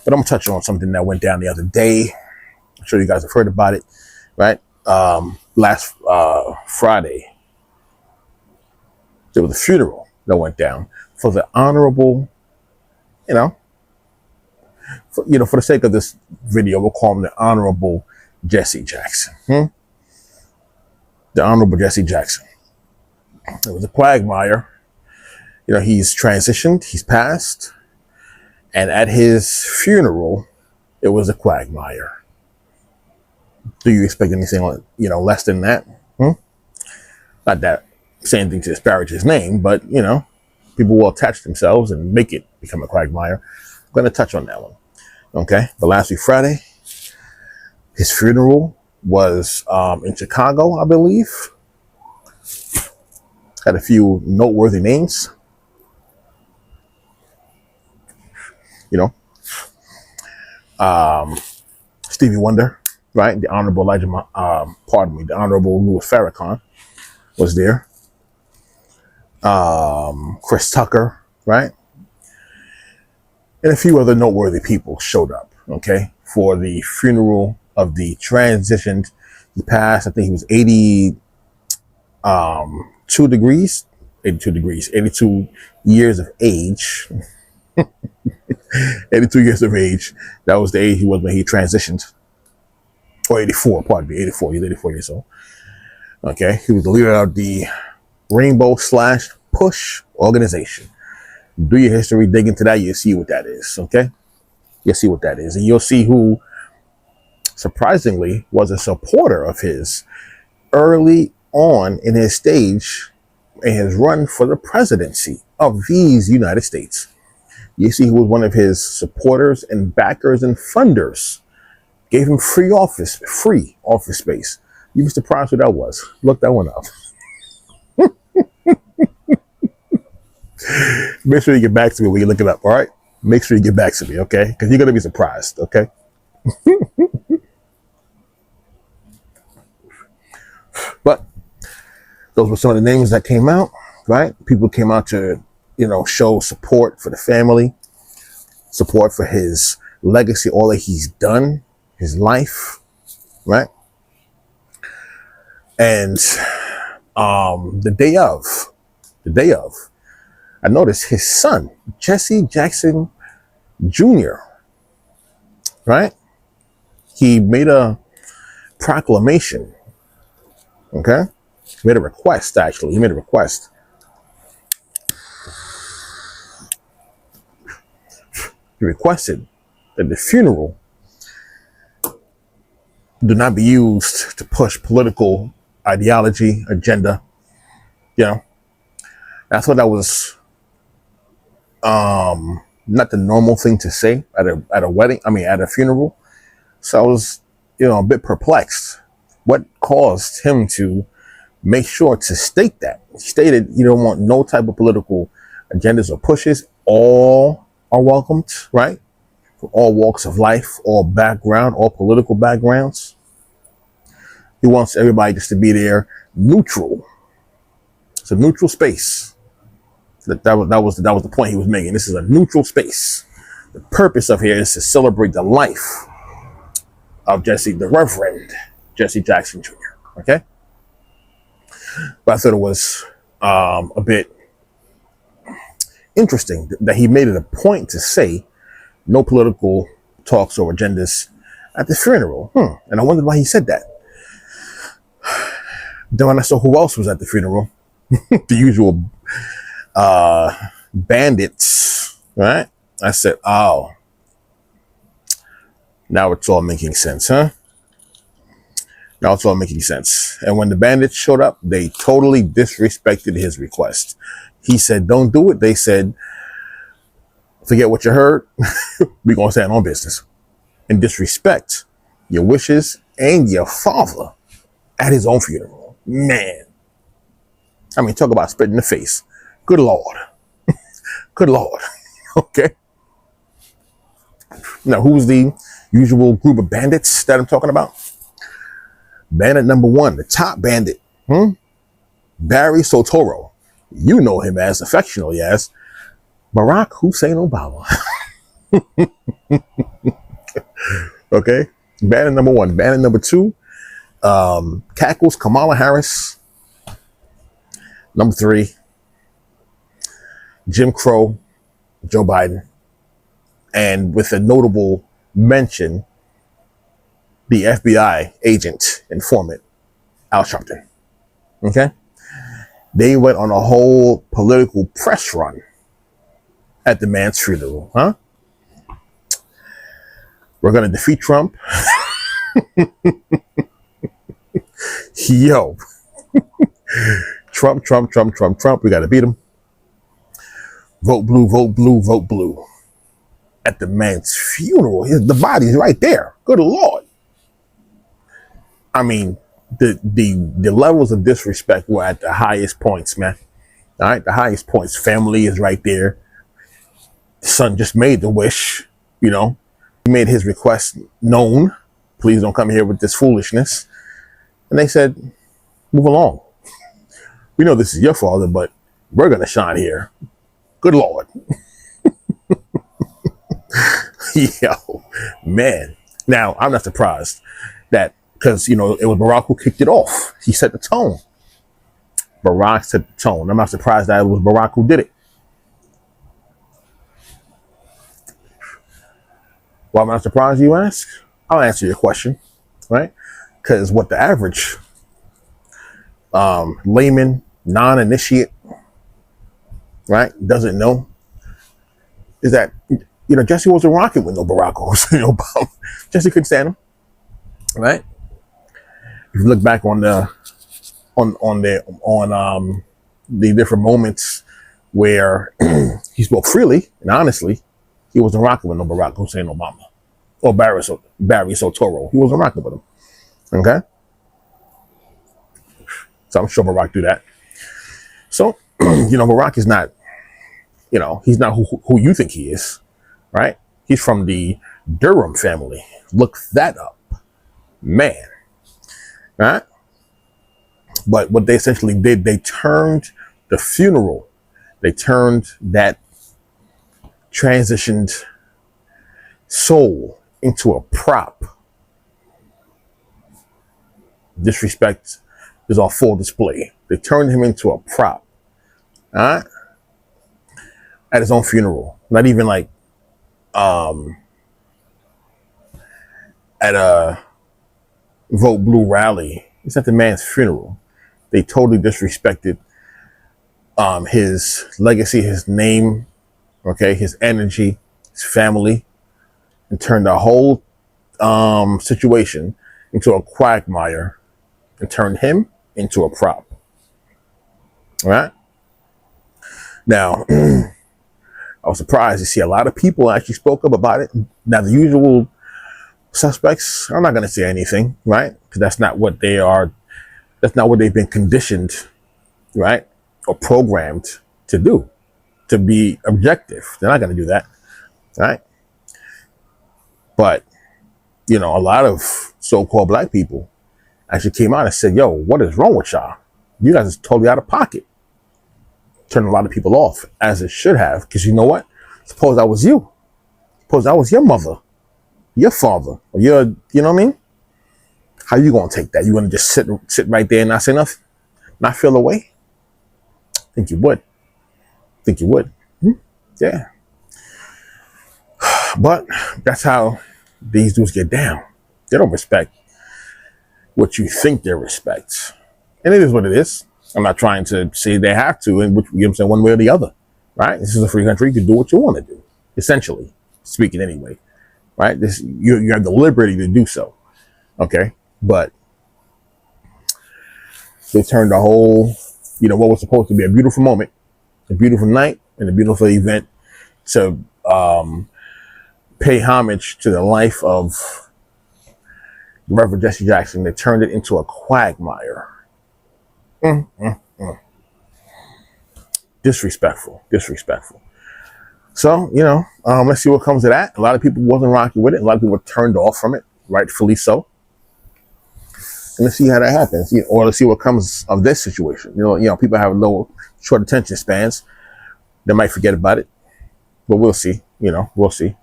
But I'm gonna touch on something that went down the other day. I'm sure you guys have heard about it, right? Last Friday, there was a funeral that went down for the honorable, you know, for the sake of this video, we'll call him the Honorable Jesse Jackson. The Honorable Jesse Jackson. It was a quagmire. He's transitioned, he's passed, and at his funeral, it was a quagmire. Do you expect anything, less than that? Not that saying anything to disparage his name, but people will attach themselves and make it become a quagmire. I'm going to touch on that one. Okay, but last week Friday, his funeral was in Chicago, I believe. Had a few noteworthy names. Stevie Wonder, right? The Honorable the Honorable Louis Farrakhan was there. Chris Tucker, right? And a few other noteworthy people showed up, okay, for the funeral of the transitioned. He passed, I think he was 82 years of age. 82 years of age. That was the age he was when he transitioned. Or 84, pardon me, 84. He's 84 years old. Okay, he was the leader of the Rainbow/Push organization. Do your history, dig into that, you'll see what that is, okay? You'll see what that is. And you'll see who, surprisingly, was a supporter of his early on in his stage in his run for the presidency of these United States. You see who was one of his supporters and backers and funders. Gave him free office space. You'd be surprised who that was. Look that one up. Make sure you get back to me when you look it up, all right? Make sure you get back to me, okay? Because you're going to be surprised, okay? But those were some of the names that came out, right? People came out to, show support for the family, support for his legacy, all that he's done, his life, right? And the day of, I noticed his son, Jesse Jackson Jr., right? He made a proclamation, okay? He made a request, actually. He made a request. He requested that the funeral do not be used to push political ideology, agenda. I thought that was not the normal thing to say at a wedding. At a funeral. So I was, a bit perplexed. What caused him to make sure to state that? He stated you don't want no type of political agendas or pushes. All are welcomed, right? From all walks of life, all background, all political backgrounds. He wants everybody just to be there, neutral. It's a neutral space. That was the point he was making. This is a neutral space. The purpose of here is to celebrate the life of the Reverend Jesse Jackson Jr. Okay, but I thought it was a bit interesting that he made it a point to say no political talks or agendas at the funeral. And I wondered why he said that. Then when I saw who else was at the funeral, the usual bandits, right? I said, oh, now it's all making sense, huh? Now it's all making sense. And when the bandits showed up, they totally disrespected his request. He said, don't do it. They said, forget what you heard. We're going to stand on business and disrespect your wishes and your father at his own funeral. Man. Talk about spit in the face. Good Lord. Good Lord. Okay. Now, who's the usual group of bandits that I'm talking about? Bandit number one, the top bandit. Barry Soetoro. You know him affectionately as Barack Hussein Obama. Okay. Banner number one. Banner number two, cackles Kamala Harris. Number three, Jim Crow, Joe Biden. And with a notable mention, the FBI agent informant, Al Sharpton. Okay. They went on a whole political press run at the man's funeral, huh? We're going to defeat Trump. Yo. Trump. We got to beat him. Vote blue, vote blue, vote blue. At the man's funeral. The body's right there. Good Lord. I mean, the levels of disrespect were at the highest points, man. All right, the highest points. Family is right there. The son just made the wish, you know. He made his request known. Please don't come here with this foolishness. And they said, move along. We know this is your father, but we're going to shine here. Good Lord. Yo, man. Now, I'm not surprised that, because, you know, it was Barack who kicked it off. He set the tone. Barack set the tone. I'm not surprised that it was Barack who did it. Why am I not surprised, you ask? I'll answer your question, right? Because what the average layman, non-initiate, right, doesn't know is that, you know, Jesse wasn't rocking with no Barack Hussein Obama. Jesse couldn't stand him, right? If you look back on the different moments where he spoke freely and honestly, he wasn't rocking with no Barack Hussein Obama or Barry Soetoro. He wasn't rocking with him. Okay, so I'm sure Barack do that. So, you know, Barack is not, you know, he's not who you think he is, right? He's from the Durham family. Look that up, man. Right? But what they essentially did, they turned the funeral, they turned that transitioned soul into a prop. Disrespect is on full display. They turned him into a prop. All right? At his own funeral. Not even like at a Vote Blue rally. It's at the man's funeral. They totally disrespected his legacy, his name, okay, his energy, his family, and turned the whole situation into a quagmire and turned him into a prop. All right? Now, I was surprised to see a lot of people actually spoke up about it. Now, the usual suspects, I'm not going to say anything, right? Because that's not what they are. That's not what they've been conditioned, right? Or programmed to do, to be objective. They're not going to do that, right? But, you know, a lot of so-called black people actually came out and said, yo, what is wrong with y'all? You guys are totally out of pocket. Turned a lot of people off, as it should have. Because you know what? Suppose I was you. Suppose I was your mother, your father, or your, you know what I mean? How you going to take that? You going to just sit right there and not say nothing? Not feel away? Think you would. Think you would. Yeah. But that's how these dudes get down. They don't respect what you think they respect. And it is what it is. I'm not trying to say they have to, and which, you know what I'm saying, one way or the other, right? This is a free country. You can do what you want to do, essentially speaking anyway, right? This you have the liberty to do so, okay? But they turned the whole, you know, what was supposed to be a beautiful moment, a beautiful night, and a beautiful event to pay homage to the life of Reverend Jesse Jackson. They turned it into a quagmire. Disrespectful. So, you know, let's see what comes of that. A lot of people wasn't rocking with it. A lot of people were turned off from it, rightfully so. And let's see how that happens, or let's see what comes of this situation. You know, people have short attention spans. They might forget about it, but we'll see. You know, we'll see.